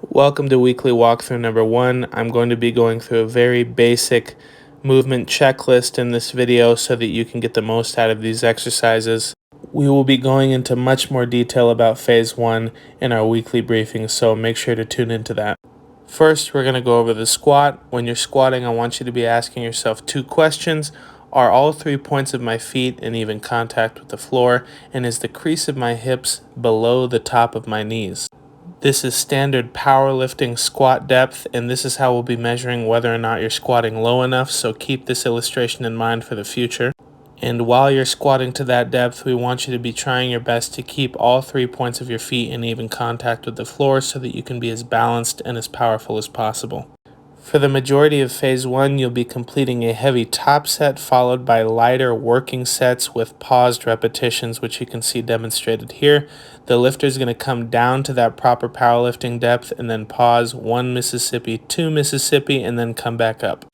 Welcome to weekly walkthrough number 1. I'm going to be going through a very basic movement checklist in this video so that you can get the most out of these exercises. We will be going into much more detail about phase 1 in our weekly briefing, so make sure to tune into that. First, we're going to go over the squat. When you're squatting, I want you to be asking yourself 2 questions. Are all 3 points of my feet in even contact with the floor? And is the crease of my hips below the top of my knees? This is standard powerlifting squat depth, and this is how we'll be measuring whether or not you're squatting low enough, so keep this illustration in mind for the future. And while you're squatting to that depth, we want you to be trying your best to keep all 3 points of your feet in even contact with the floor so that you can be as balanced and as powerful as possible. For the majority of phase 1, you'll be completing a heavy top set followed by lighter working sets with paused repetitions, which you can see demonstrated here. The lifter is going to come down to that proper powerlifting depth and then pause 1 Mississippi, 2 Mississippi, and then come back up.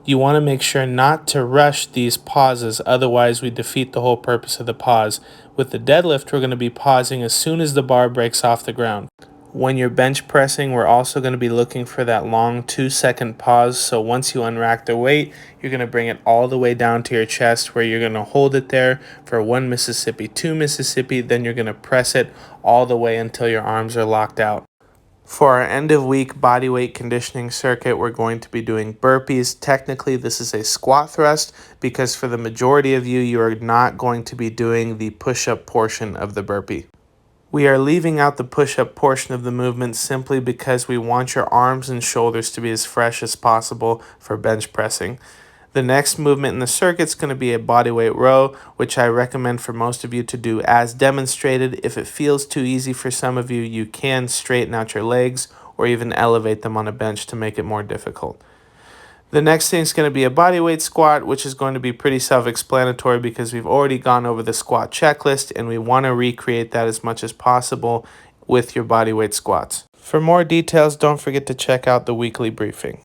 You want to make sure not to rush these pauses, otherwise we defeat the whole purpose of the pause. With the deadlift, we're going to be pausing as soon as the bar breaks off the ground. When you're bench pressing, we're also going to be looking for that long 2-second pause. So once you unrack the weight, you're going to bring it all the way down to your chest, where you're going to hold it there for 1 Mississippi, 2 Mississippi, then you're going to press it all the way until your arms are locked out. For our end of week bodyweight conditioning circuit, we're going to be doing burpees. Technically, this is a squat thrust because for the majority of you, you are not going to be doing the push-up portion of the burpee. We are leaving out the push-up portion of the movement simply because we want your arms and shoulders to be as fresh as possible for bench pressing. The next movement in the circuit is going to be a bodyweight row, which I recommend for most of you to do as demonstrated. If it feels too easy for some of you, you can straighten out your legs or even elevate them on a bench to make it more difficult. The next thing is going to be a bodyweight squat, which is going to be pretty self-explanatory because we've already gone over the squat checklist and we want to recreate that as much as possible with your bodyweight squats. For more details, don't forget to check out the weekly briefing.